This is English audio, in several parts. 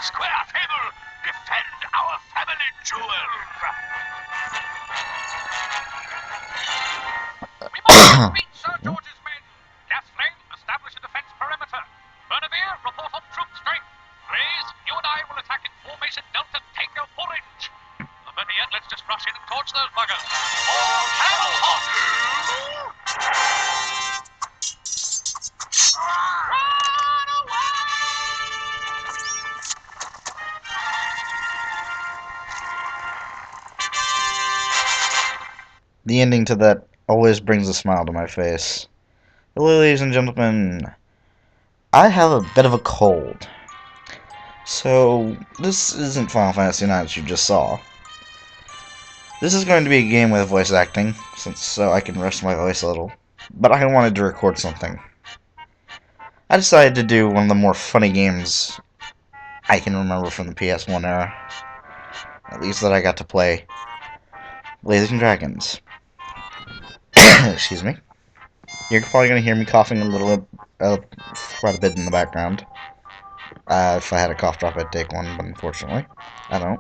the square table. Defend our family jewels. We must beat Sir George's men. Gasling, establish a defense perimeter. Bernavir, report on troop strength. Blaze, you and I will attack in formation Delta Tango Orange. Better yet, let's just rush in and torch those buggers. All camel hot! Run away! The ending to that always brings a smile to my face. Hello, ladies and gentlemen. I have a bit of a cold. So, this isn't Final Fantasy IX as you just saw. This is going to be a game with voice acting, so I can rest my voice a little. But I wanted to record something. I decided to do one of the more funny games I can remember from the PS1 era. At least that I got to play. Blazing Dragons. Excuse me. You're probably going to hear me coughing a little, quite a bit in the background. If I had a cough drop, I'd take one, but unfortunately, I don't.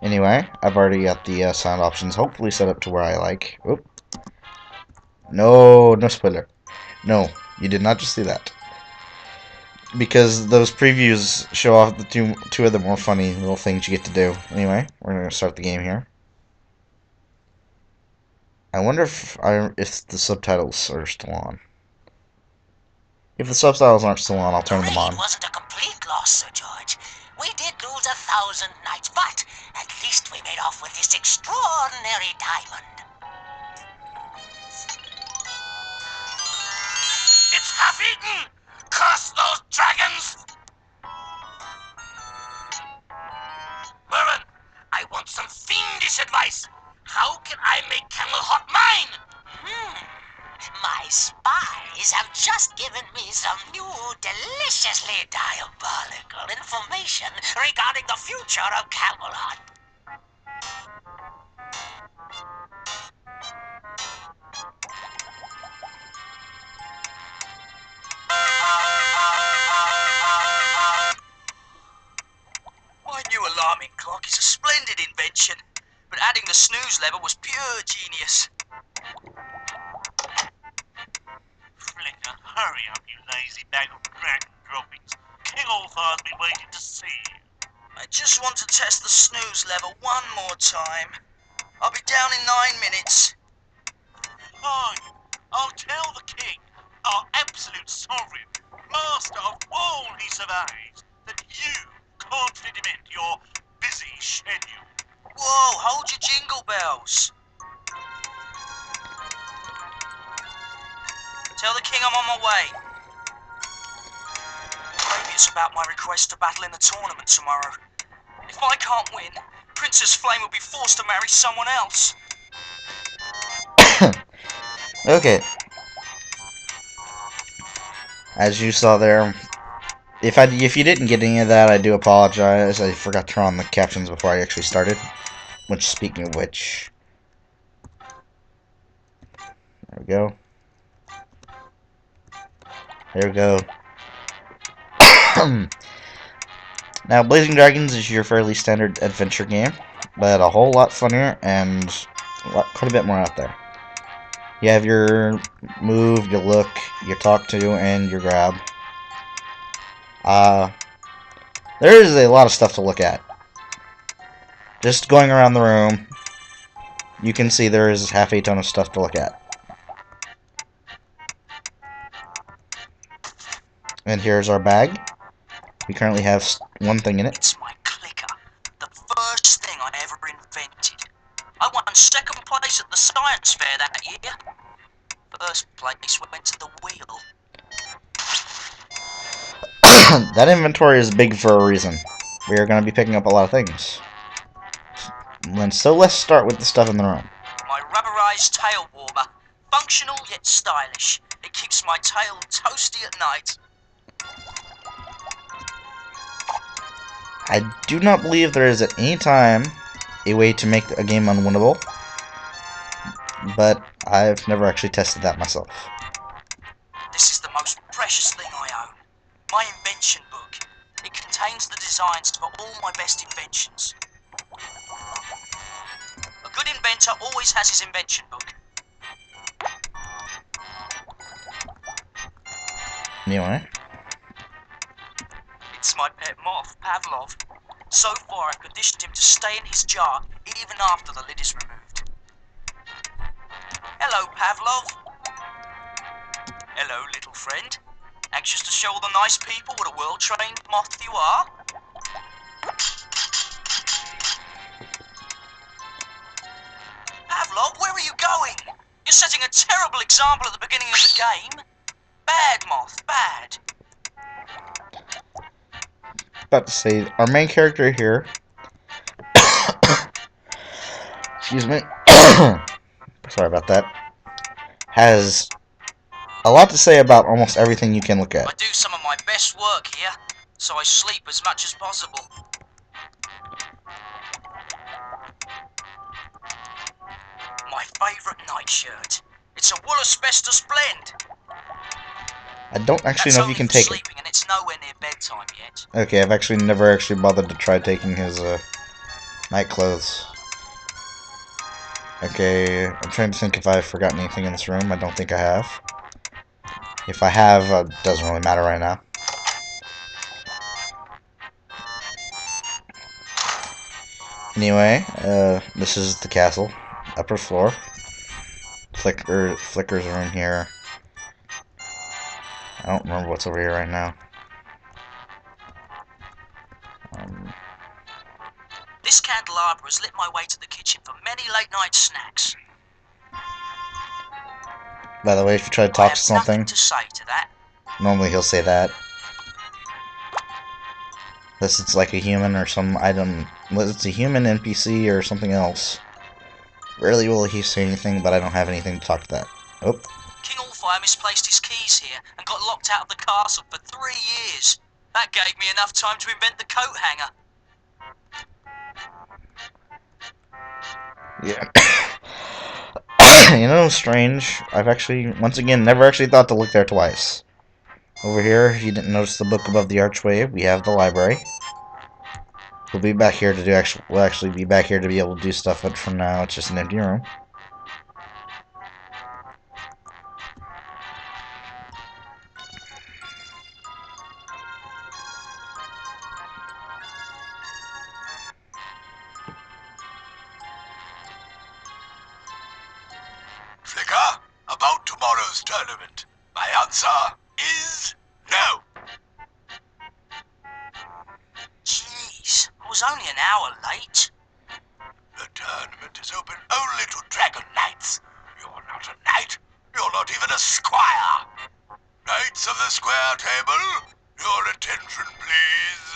Anyway, I've already got the sound options hopefully set up to where I like. Oop. No spoiler. No, you did not just see that. Because those previews show off the two of the more funny little things you get to do. Anyway, we're going to start the game here. I wonder if the subtitles are still on. If the subtitles aren't still on, I'll turn them on. It wasn't a complete loss, Sir George. We did lose 1,000 knights, but at least we made off with this extraordinary diamond. It's half-eaten! Curse those dragons! Merlin, I want some fiendish advice. How can I make Camel Hot mine? My spies have just given me some new, deliciously diabolical information regarding the future of Camelot. My new alarming clock is a splendid invention, but adding the snooze level was pure genius. Flicker, hurry up, you lazy bag of dragon droppings. King Ulthar's been waiting to see you. I just want to test the snooze level one more time. I'll be down in 9 minutes. Fine. I'll tell the king, our absolute sovereign, master of all he surveys, that you can't fit him into your busy schedule. Whoa, hold your jingle bells. Tell the king I'm on my way. Maybe it's about my request to battle in the tournament tomorrow. If I can't win, Princess Flame will be forced to marry someone else. Okay. As you saw there, if you didn't get any of that, I do apologize. I forgot to turn on the captions before I actually started. Which, speaking of which, there we go. There we go. Now, Blazing Dragons is your fairly standard adventure game, but a whole lot funnier and quite a bit more out there. You have your move, your look, your talk to, and your grab. There is a lot of stuff to look at. Just going around the room, you can see there is half a ton of stuff to look at. And here's our bag. We currently have one thing in it. It's my clicker, the first thing I ever invented. I won second place at the science fair that year. First place went to the wheel. That inventory is big for a reason. We are going to be picking up a lot of things. So let's start with the stuff in the room. My rubberized tail warmer, functional yet stylish. It keeps my tail toasty at night. I do not believe there is at any time a way to make a game unwinnable, but I've never actually tested that myself. This is the most precious thing I own. My invention book. It contains the designs for all my best inventions. A good inventor always has his invention book. Anyway. It's my pet moth, Pavlov. So far, I've conditioned him to stay in his jar even after the lid is removed. Hello, Pavlov. Hello, little friend. Anxious to show all the nice people what a well-trained moth you are? Pavlov, where are you going? You're setting a terrible example at the beginning of the game. Bad, moth, bad. About to say, our main character here, excuse me, sorry about that, has a lot to say about almost everything you can look I at. do some of my best work here, so I sleep as much as possible. My favourite nightshirt. It's a wool asbestos blend. I don't actually That's know if only you can for take it. sleeping, and it's nowhere near bedtime yet. Okay, I've actually never bothered to try taking his night clothes. Okay, I'm trying to think if I've forgotten anything in this room. I don't think I have. If I have, it doesn't really matter right now. Anyway, this is the castle, upper floor. Flicker's room here. I don't remember what's over here right now. This candelabra has lit my way to the kitchen for many late-night snacks. By the way, if you try to I talk have to something, nothing to say to that. normally he'll say that. Unless it's like a human or some item. Unless it's a human NPC or something else. Rarely will he say anything, but I don't have anything to talk to that. Oh. King Allfire misplaced his keys here and got locked out of the castle for 3 years. That gave me enough time to invent the coat hanger. Yeah. You know, strange. I've actually, once again, never actually thought to look there twice. Over here, if you didn't notice the book above the archway, we have the library. We'll be back here to do we'll actually be back here to be able to do stuff, but for now, it's just an empty room. Flicker, about tomorrow's tournament. My answer is no. Jeez, I was only an hour late. The tournament is open only to Dragon Knights. You're not a knight. You're not even a squire. Knights of the square table, your attention, please.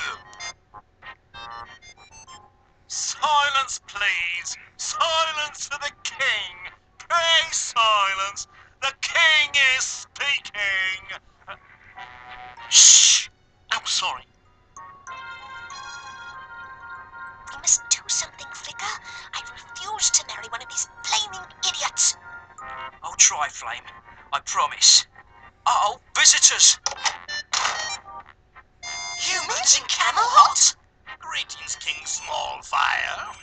Silence, please. Silence for the king. Pray silence. The king is speaking. Shh. I'm sorry. You must do something, Flicker. I refuse to marry one of these flaming idiots. I'll try, Flame. I promise. Uh-oh, visitors! Humans in Camelot? Greetings, King Smallfire.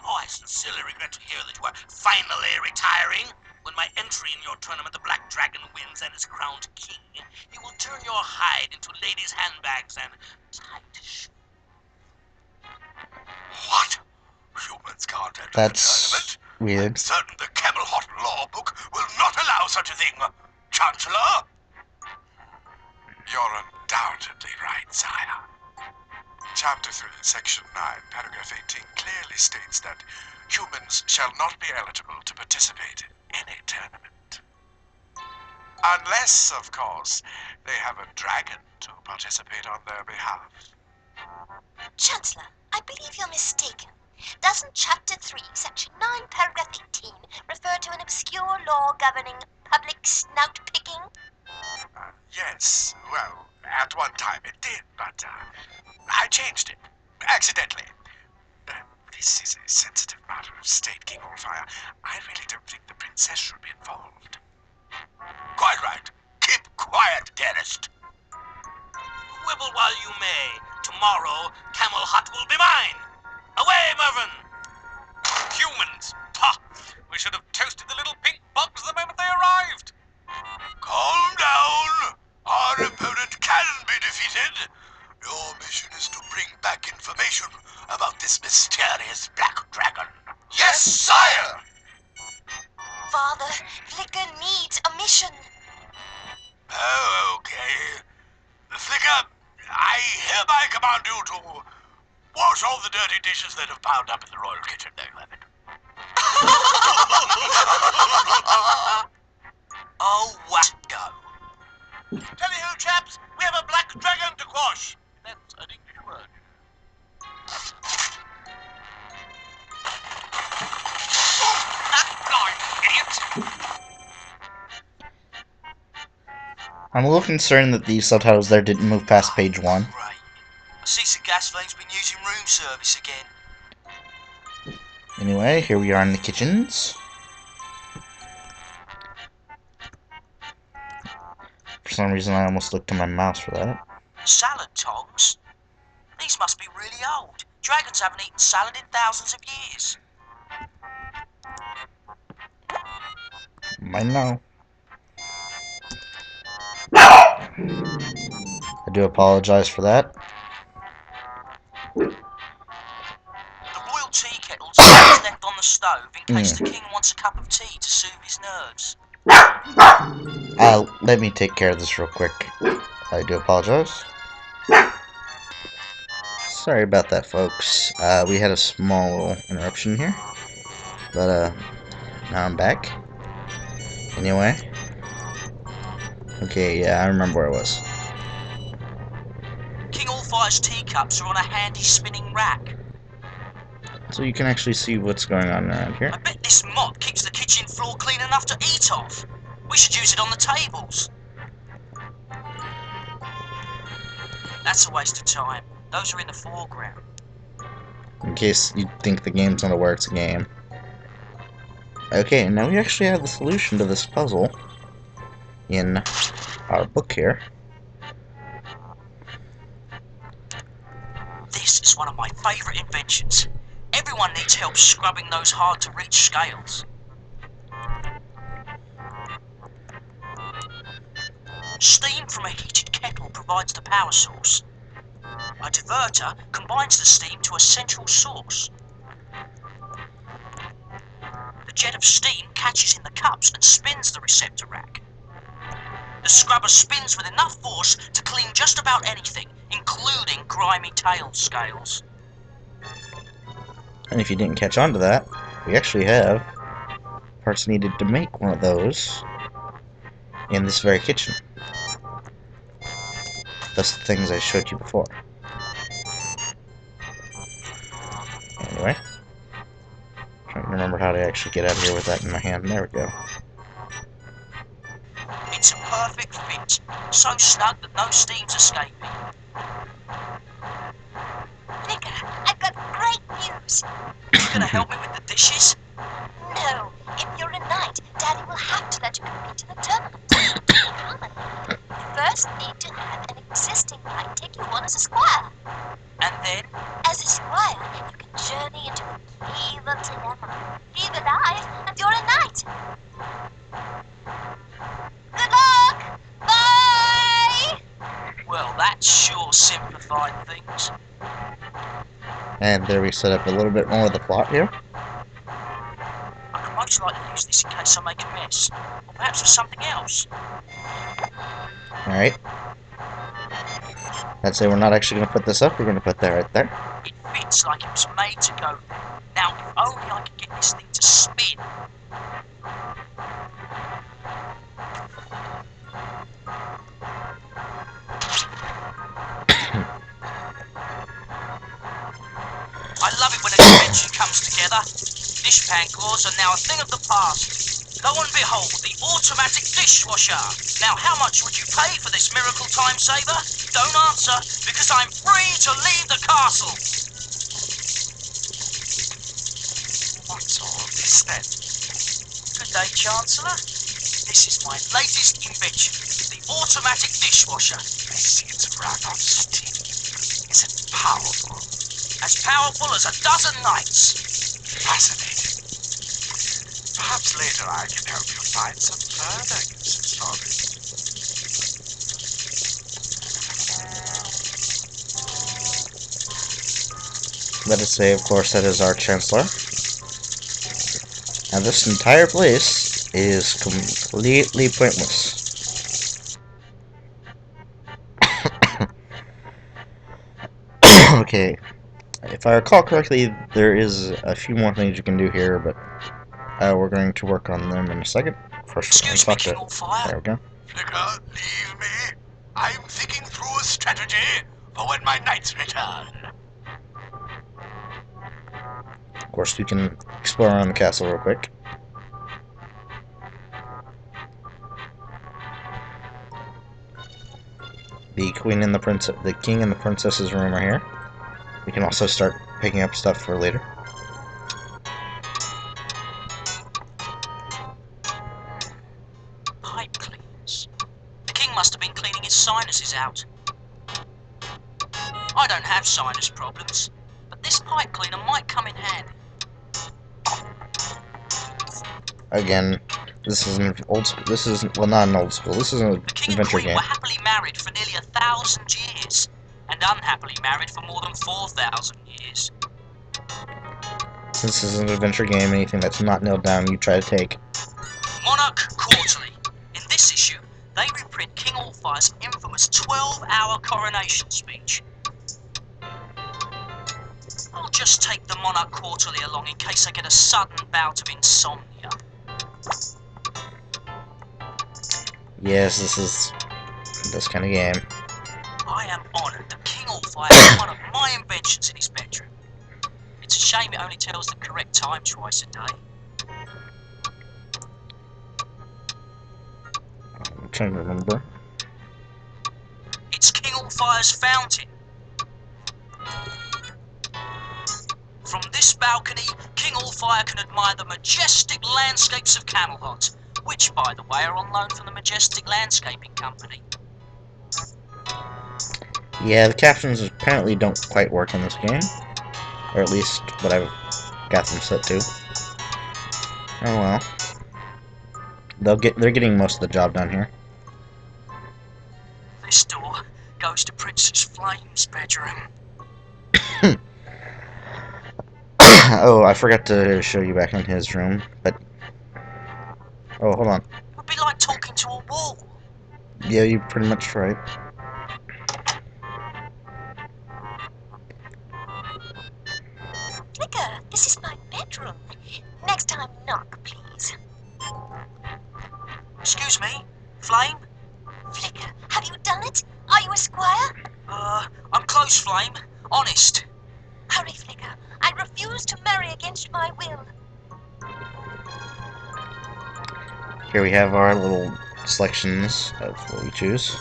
I sincerely regret to hear that you are finally retiring. When my entry in your tournament, the Black Dragon wins and is crowned king, he will turn your hide into ladies' handbags and tight shoes. What? Humans can't enter That's the tournament? weird. I'm certain the Camelot law book will not allow such a thing. Chancellor? You're undoubtedly right, sire. Chapter 3, Section 9, Paragraph 18 clearly states that humans shall not be eligible to participate in a tournament. Unless, of course, they have a dragon to participate on their behalf. Chancellor, I believe you're mistaken. Doesn't Chapter 3, Section 9, Paragraph 18 refer to an obscure law governing public snout picking? Yes, well, at one time it did, but I changed it. Accidentally. This is a sensitive matter of state, King Allfire. I really don't think the princess should be involved. Quite right. Keep quiet, dearest. quibble while you may. Tomorrow, Camel Hut will be mine. Away, Mervyn! Humans! Pah! We should have toasted the little pink bugs the moment they arrived. Calm down. Our opponent can be defeated. Your mission is to bring back information about this mysterious black dragon. Yes, sire! Father, Flicker needs a mission. Oh, okay. Flicker, I hereby command you to wash all the dirty dishes that have piled up in the royal kitchen. There you have it. Oh, wacko. Tally-ho, chaps. We have a black dragon to quash. That's an English word. Blind idiot! I'm a little concerned that the subtitles there didn't move past page 1. Great. I see Sir Gasflame's been using room service again. Anyway, here we are in the kitchens. For some reason, I almost looked to my mouse for that. Salad tongs? These must be really old. Dragons haven't eaten salad in thousands of years. I know. I do apologize for that. The boiled tea kettle's left on the stove in case the king wants a cup of tea to soothe his nerves. Let me take care of this real quick. I do apologize. Sorry about that, folks. We had a small little interruption here. But, now I'm back. Anyway. Okay, yeah, I remember where I was. King Allfire's teacups are on a handy spinning rack. So you can actually see what's going on around here. I bet this mop keeps the kitchen floor clean enough to eat off. We should use it on the tables. That's a waste of time. Those are in the foreground. In case you think the game's not aware it's a game. Okay, now we actually have the solution to this puzzle in our book here. This is one of my favourite inventions. Everyone needs help scrubbing those hard-to-reach scales. Steam from a heated kettle provides the power source. A diverter combines the steam to a central source. The jet of steam catches in the cups and spins the receptor rack. The scrubber spins with enough force to clean just about anything, including grimy tail scales. And if you didn't catch on to that, we actually have parts needed to make one of those in this very kitchen. That's the things I showed you before. Anyway. Trying to remember how to actually get out of here with that in my hand. There we go. It's a perfect fit, so snug that no steam's escaping. Flicker, I've got great news. You gonna help me with the dishes? No, if you're a knight, Daddy will have to let you compete in the tournament. You first need to have an existing knight take you on as a squire. And then? As a squire, you can journey into the cave of dilemma. Leave alive, and you're a knight. Good luck! Bye! Well, that sure simplified things. And there we set up a little bit more of the plot here. I could most likely use this in case I make a mess. Or perhaps for something else. Alright. I'd say we're not actually going to put this up, we're going to put that right there. It fits like it was made to go there. Now, if only I could get this thing to spin. I love it when an invention comes together. Dishpan claws are now a thing of the past. Lo and behold, the automatic dishwasher. Now, how much would you pay for this miracle time saver? Don't answer, because I'm free to leave the castle. What's all this then? Good day, Chancellor. This is my latest invention, the automatic dishwasher. dishwasher. I see it's run on steam. Is it powerful? As powerful as a dozen knights. Fascinating. Perhaps later I can help you find some further stories. Let us say, of course, that is our Chancellor. And this entire place is completely pointless. Okay. If I recall correctly, there is a few more things you can do here, but we're going to work on them in a second. First, we're going to Excuse me, talk King to... Allfire. There we go. Flicker, leave me. I'm thinking through a strategy for when my knights return. Of course, we can explore around the castle real quick. The queen and the princess, the king and the princess's room are here. We can also start picking up stuff for later. Pipe cleaners. The king must have been cleaning his sinuses out. I don't have sinus problems, but this pipe cleaner might come in handy. Again, this is an old school. This is, well, not an old school. This is an The king and adventure queen game. were happily married for nearly 1,000 years, and unhappily married for more than 4,000 years. This is an adventure game. Anything that's not nailed down, you try to take. Monarch Quarterly. In this issue, they reprint King Allfire's infamous 12-hour coronation speech. I'll just take the Monarch Quarterly along in case I get a sudden bout of insomnia. Yes, this is this kind of game. I am honoured that King Allfire has one of my inventions in his bedroom. It's a shame it only tells the correct time twice a day. I'm trying to remember. It's King Allfire's fountain. From this balcony, King Allfire can admire the majestic landscapes of Camelot, which, by the way, are on loan from the Majestic Landscaping Company. Yeah, the captions apparently don't quite work in this game, or at least what I've got them set to. Oh well. They're getting most of the job done here. This door goes to Princess Flame's bedroom. Oh, I forgot to show you back in his room, but... Oh, hold on. It would be like talking to a wall. Yeah, you're pretty much right. Flicker, this is my bedroom. Next time, knock, please. Excuse me, Flame? Flicker, have you done it? Are you a squire? I'm close, Flame. Honest. Hurry, Flicker. I refuse to marry against my will. Here we have our little selections of what we choose.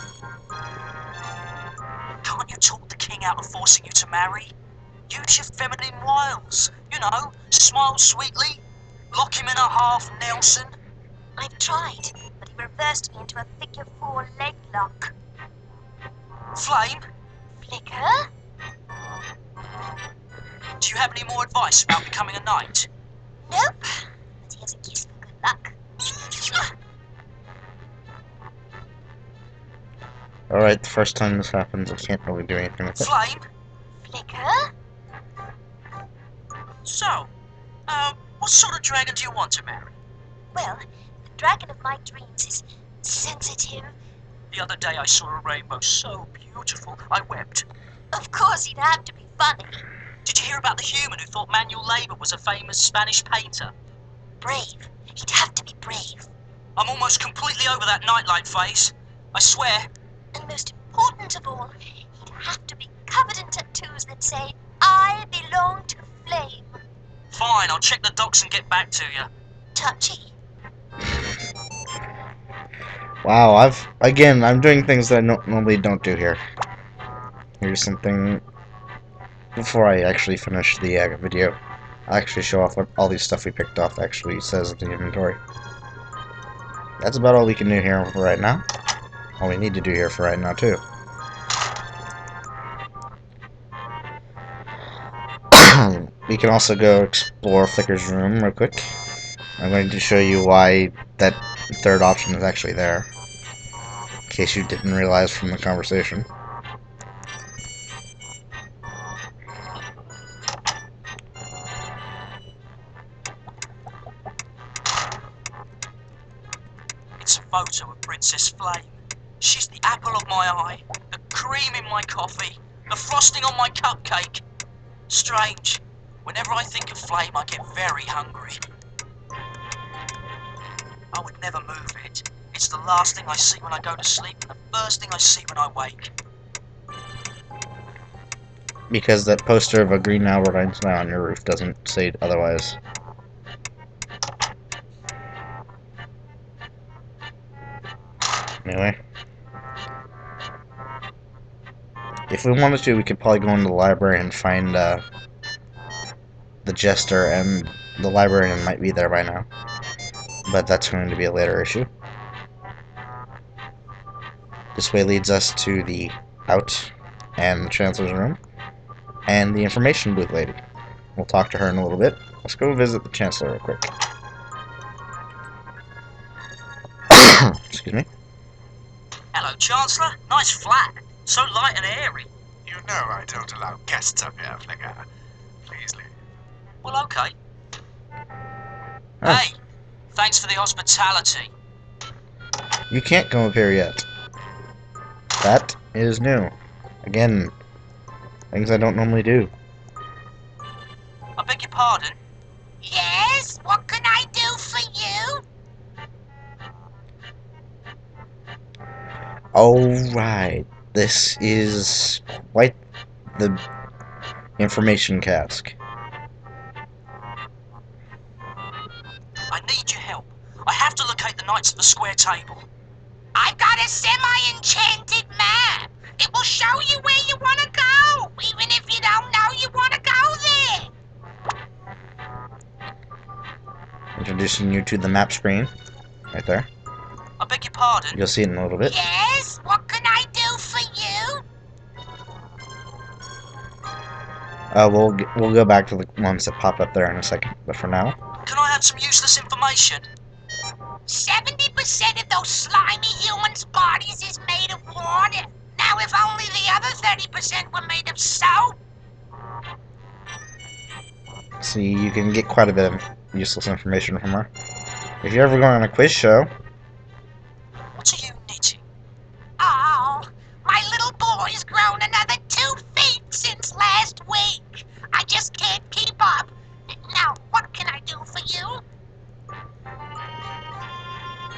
Can't you talk the king out of forcing you to marry? Use your feminine wiles. You know, smile sweetly, lock him in a half Nelson. I've tried, but he reversed me into a figure 4 leg lock. Flame, Flicker? do you have any more advice about becoming a knight? Nope. But here's a kiss for good luck. Alright, the first time this happens, I can't really do anything with it. Flame, Flicker? so, what sort of dragon do you want to marry? Well, the dragon of my dreams is sensitive. The other day I saw a rainbow so beautiful, I wept. Of course he'd have to be funny. Did you hear about the human who thought manual labour was a famous Spanish painter? Brave. He'd have to be brave. I'm almost completely over that nightlight phase. I swear. And most important of all, he'd have to be covered in tattoos that say, I belong to Flame. Fine, I'll check the docs and get back to you. Touchy. Wow, I'm doing things that I normally don't do here. Here's something, before I actually finish the video, I'll actually show off what all these stuff we picked off actually says in the inventory. That's about all we can do here right now. all we need to do here for right now, too. We can also go explore Flicker's room real quick. I'm going to show you why that third option is actually there, in case you didn't realize from the conversation. It's a photo of Princess Flame. She's the apple of my eye, the cream in my coffee, the frosting on my cupcake. Strange. Whenever I think of Flame, I get very hungry. I would never move it. It's the last thing I see when I go to sleep and the first thing I see when I wake. Because that poster of a green Albert Einstein on your roof doesn't say otherwise. Anyway. If we wanted to, we could probably go into the library and find the Jester, and the librarian might be there by now. But that's going to be a later issue. This way leads us to the out and the Chancellor's room and the information booth lady. We'll talk to her in a little bit. Let's go visit the Chancellor real quick. Excuse me. Hello, Chancellor. Nice flat. So light and airy. You know I don't allow guests up here, Flicker. Please leave. Well, okay. Oh. Hey, thanks for the hospitality. You can't come up here yet. That is new. Again, things I don't normally do. I beg your pardon? Yes? What can I do for you? Alright, this is quite the information cask. I need your help. I have to locate the Knights of the Square Table. I've got a semi-enchanted map. It will show you where you want to go, even if you don't know you want to go there. Introducing you to the map screen. Right there. I beg your pardon? You'll see it in a little bit. Yes? What can I do for you? We'll go back to the ones that pop up there in a second. But for now, Can I have some useless information? 70% of those slimy humans' bodies is made of water. Now, if only the other 30% were made of soap. see, you can get quite a bit of useless information from her. If you're ever going on a quiz show, What are you knitting? Oh, my little boy's grown another 2 feet since last week. I just can't keep up. Now, what can I do for you?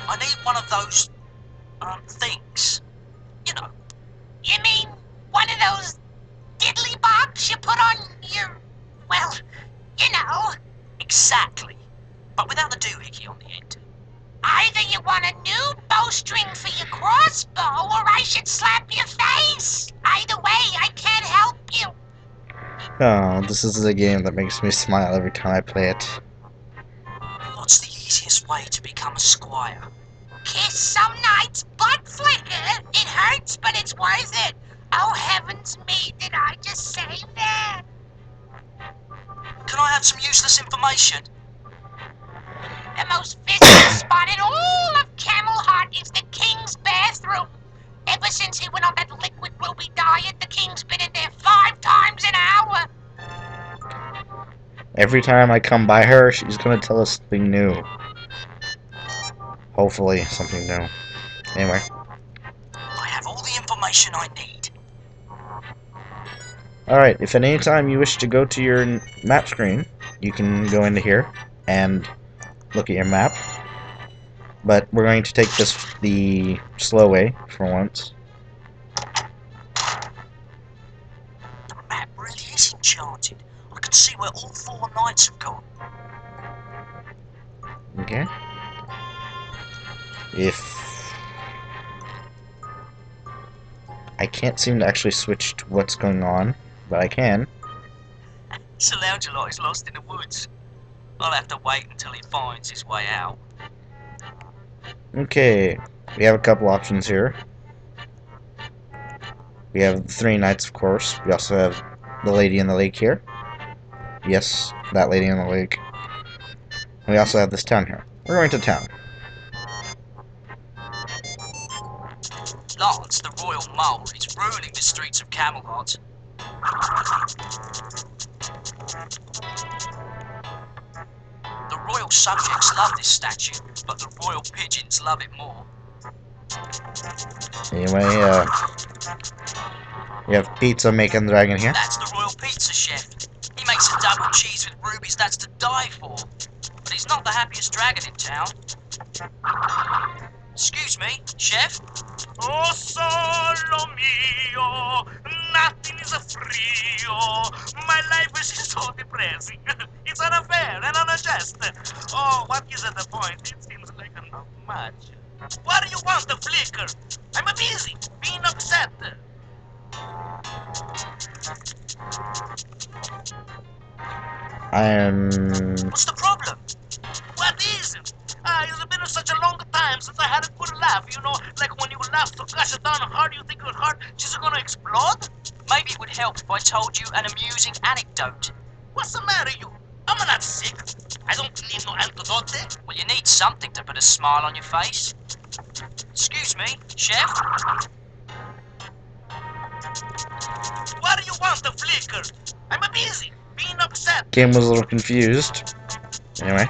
I need one of those, things. You know. You mean one of those diddly bops you put on your, well, you know. Exactly. But without the doohickey on the end. Either you want a new bowstring for your crossbow, or I should slap your face. Either way, I can't help you. oh, this is a game that makes me smile every time I play it. What's the easiest way to become a squire? Kiss some knight's butt, Flicker. It hurts, but it's worth it. Oh, heavens me, did I just say that? Can I have some useless information? The most visited spot in all of Camelheart is the King's bathroom. Ever since he went on that liquid ruby diet, the King's been in there 5 times an hour. Every time I come by her, she's gonna tell us something new. Hopefully, something new. Anyway. I have all the information I need. Alright, if at any time you wish to go to your map screen, you can go into here and look at your map. But we're going to take this the slow way for once. The map really is enchanted. I can see where all 4 knights have gone. Okay. If I can't seem to actually switch to what's going on, but I can. Sir Lancelot is lost in the woods. I'll have to wait until he finds his way out. Okay, we have a couple options here. We have the 3 knights, of course. We also have the lady in the lake here. Yes, that lady in the lake. We also have this town here. We're going to town. Lance, the royal mole, is ruling the streets of Camelot. The royal subjects love this statue, but the royal pigeons love it more. Anyway, we have Pizza making the dragon here. That's the royal pizza chef. He makes a double cheese with rubies that's to die for. But he's not the happiest dragon in town. Excuse me, chef? Oh, solo mio, nothing is frio. My life is so depressing. It's unfair and unjust. Oh, what is the point? It seems like not much. What do you want, the flicker? I'm busy, being upset. What's the problem? What is it? It's been such a long time since I had a good laugh, you know, like when you laugh so gosh down hard you think your heart is gonna explode? Maybe it would help if I told you an amusing anecdote. What's the matter, you? I'm not sick. I don't need no antidote. Well, you need something to put a smile on your face. Excuse me, chef? What do you want, the flicker? I'm busy, being upset. Game was a little confused. Anyway.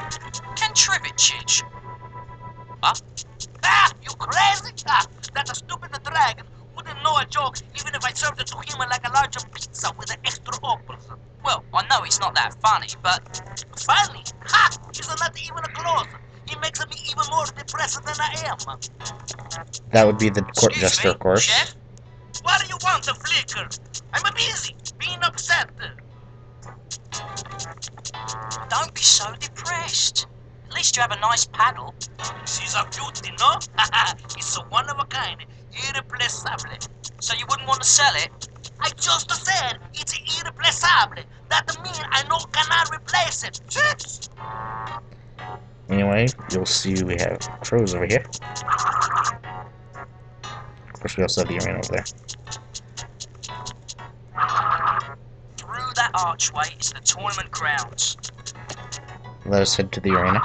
Can Trivet chich? Ah, you crazy? Ah, that stupid dragon wouldn't know a joke even if I served it to him like a large pizza with an extra opals. Well, I know he's not that funny, but... Funny? Ha! He's not even close. He makes me even more depressed than I am. That would be the court Excuse jester, me, of course. chef? What do you want, the flicker? I'm busy, being upset. Don't be so depressed. At least you have a nice paddle. She's a beauty, no? It's a one of a kind, irreplaceable. So you wouldn't want to sell it? I just said it's irreplaceable. That means I no cannot replace it. Anyway, you'll see we have crows over here. Of course, we also have the arena over there. Through that archway is the tournament grounds. Let us head to the arena.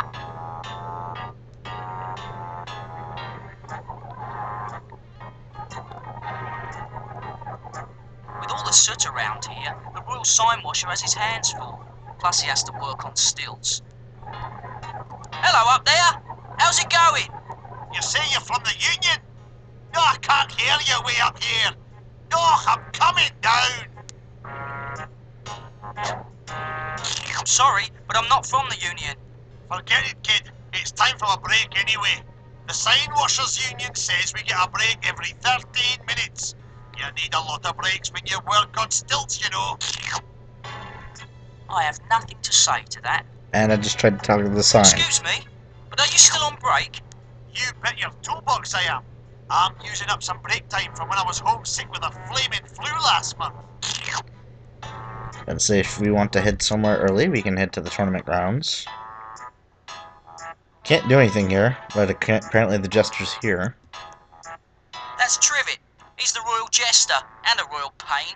With all the soot around here, the royal sign washer has his hands full. Plus he has to work on stilts. Hello up there! How's it going? You say you're from the Union? No, I can't hear you way up here. No, I'm coming down. I'm sorry, but I'm not from the Union. Forget it, kid. It's time for a break anyway. The Sign Washers Union says we get a break every 13 minutes. You need a lot of breaks when you work on stilts, you know. I have nothing to say to that. And I just tried to talk to the sign. Excuse me, but are you still on break? You bet your toolbox I am. I'm using up some break time from when I was homesick with a flaming flu last month. And say if we want to head somewhere early, we can head to the tournament grounds. Can't do anything here, but apparently the jester's here. That's Trivet. He's the royal jester and a royal pain.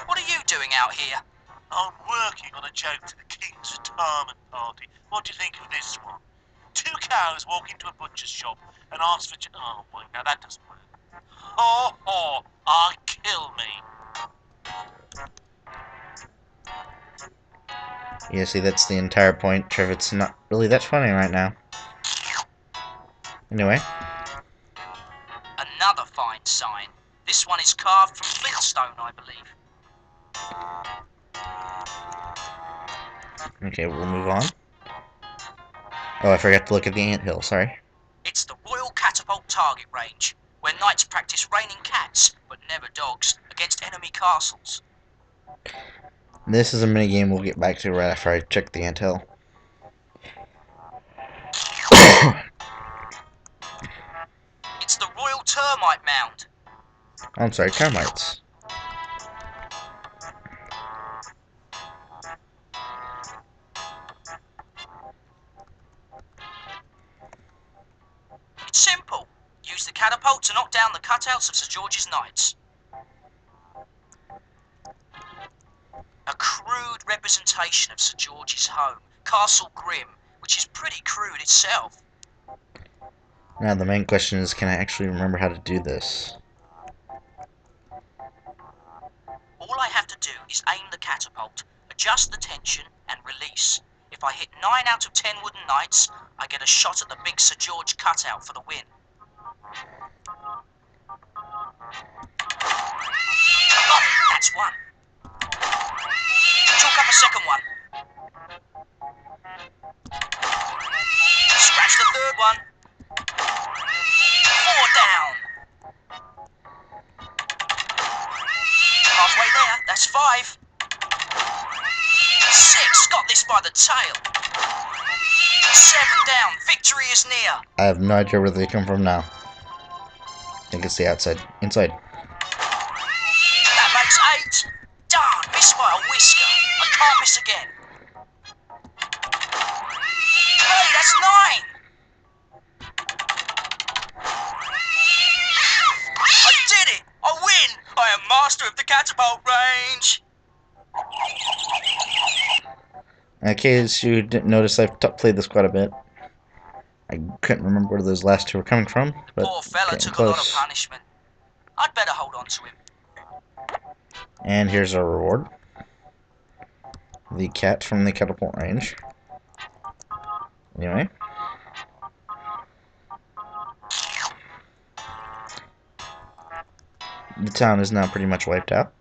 What are you doing out here? I'm working on a joke for the King's retirement party. What do you think of this one? 2 cows walk into a butcher's shop and ask for... Oh, boy, now that doesn't work. Oh, kill me. Yeah, see, that's the entire point. Trivet's not really that funny right now. Anyway. Another fine sign. This one is carved from flintstone, I believe. Okay, we'll move on. Oh, I forgot to look at the anthill, sorry. It's the Royal Catapult Target Range, where knights practice raining cats, but never dogs, against enemy castles. This is a minigame we'll get back to right after I check the anthill. It's the Royal Termite Mound. I'm sorry, termites. It's simple. Use the catapult to knock down the cutouts of Sir George's knights. crude representation of Sir George's home, Castle Grim, which is pretty crude itself. Now the main question is, can I actually remember how to do this? All I have to do is aim the catapult, adjust the tension, and release. If I hit 9 out of 10 wooden knights, I get a shot at the big Sir George cutout for the win. Got it, that's one. Chalk up a second one. Scratch the third one. 4 down. Halfway there, that's 5. 6, got this by the tail. 7 down, victory is near. I have no idea where they come from now. I think it's the outside. Inside. That makes 8. Darn, missed by a whisker. I can't miss again. Hey, that's 9. I did it! I win! I am master of the catapult range! In case you didn't notice, I've played this quite a bit. I couldn't remember where those last two were coming from, but Poor fella getting took a lot of close. punishment. I'd better hold on to him. And here's our reward. The cat from the catapult range. Anyway. The town is now pretty much wiped out.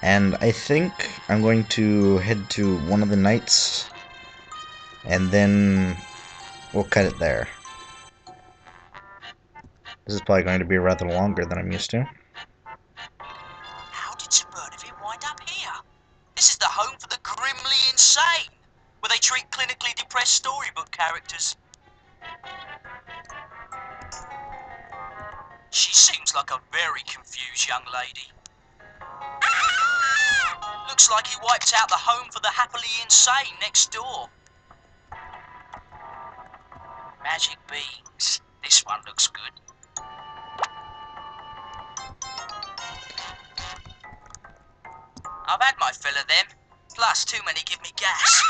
And I think I'm going to head to one of the knights, and then we'll cut it there. This is probably going to be rather longer than I'm used to. How did Sir Bernavir wind up here? This is the home for the grimly insane, where they treat clinically depressed storybook characters. She seems like a very confused young lady. Looks like he wiped out the home for the happily insane next door. Magic beans. This one looks good. I've had my fill of them. Plus, too many give me gas.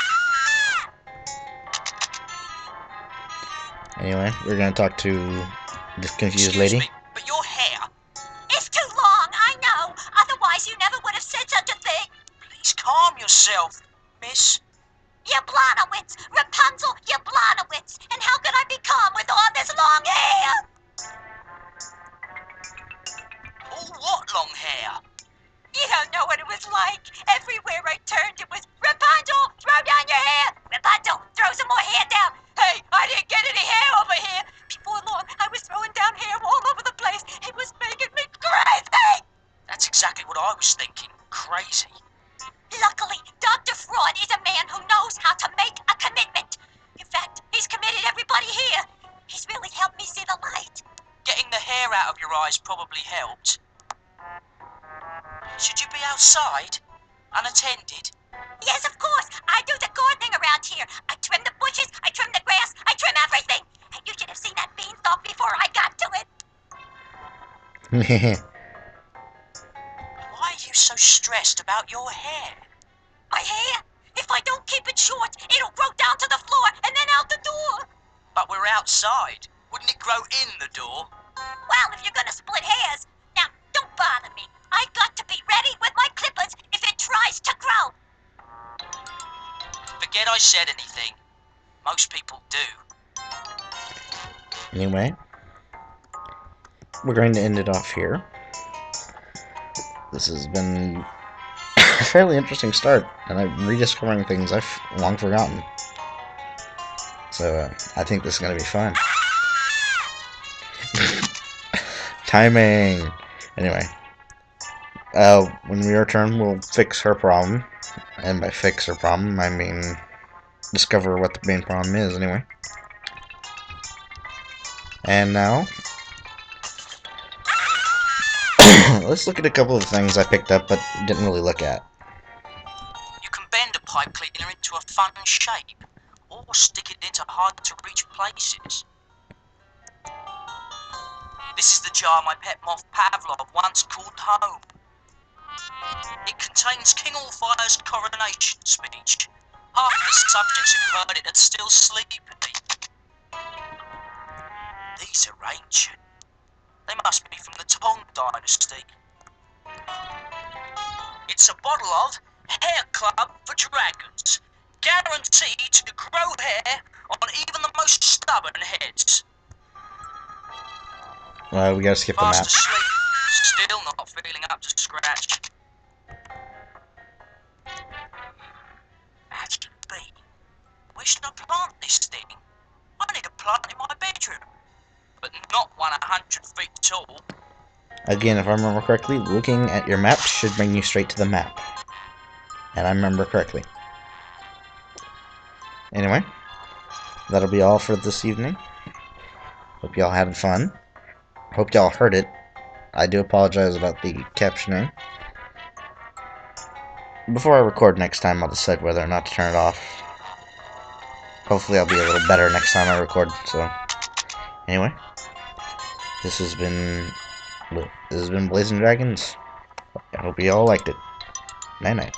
Anyway, we're going to talk to this confused Excuse lady. me, but your hair, It's too long, I know. Otherwise, you never would have said such a thing. please calm yourself, miss. Yablonowitz, Rapunzel, Yablonowitz. And how could I be calm with all this long hair? All what long hair? You don't know what it was like. Everywhere I turned, it was Rapunzel, throw down your hair. Rapunzel, throw some more hair down. Hey, I didn't get any hair over here. Before long, I was throwing down hair all over the place. It was making me crazy. That's exactly what I was thinking. Crazy. Luckily, Dr. Fraud is a man who knows how to make a commitment. In fact, he's committed everybody here. He's really helped me see the light. Getting the hair out of your eyes probably helped. Should you be outside? Unattended? Yes, of course. I do the gardening around here. I trim the bushes, I trim the grass, I trim everything. You should have seen that beanstalk before I got to it. Why are you so stressed about your hair? My hair? If I don't keep it short, it'll grow down to the floor and then out the door. But we're outside. Wouldn't it grow in the door? Well, if you're gonna split hairs, now don't bother me. I got to be ready with my clippers if it tries to grow. Forget I said anything. Most people do. Anyway, we're going to end it off here. This has been a fairly interesting start, and I'm rediscovering things I've long forgotten. So, I think this is going to be fun. Timing! Anyway, when we return, we'll fix her problem. And by fix her problem, I mean discover what the main problem is, anyway. And now, let's look at a couple of things I picked up but didn't really look at. You can bend a pipe cleaner into a fun shape, or stick it into hard-to-reach places. This is the jar my pet moth Pavlov once called home. It contains King Allfire's coronation speech. Half of the subjects who heard it are still sleepy. These are ancient. They must be from the Tang Dynasty. It's a bottle of Hair Club for Dragons, guaranteed to grow hair on even the most stubborn heads. We gotta skip the Fast map. asleep, still not feeling up to scratch. Magic bee. Where should I plant this thing? I need a plant in my bedroom, but not one 100 feet tall. Again, if I remember correctly, looking at your map should bring you straight to the map. And I remember correctly. Anyway, that'll be all for this evening. Hope y'all had fun. Hope y'all heard it. I do apologize about the captioning. Before I record next time, I'll decide whether or not to turn it off. Hopefully I'll be a little better next time I record, so... Anyway. This has been Blazing Dragons. I hope you all liked it. Night-night.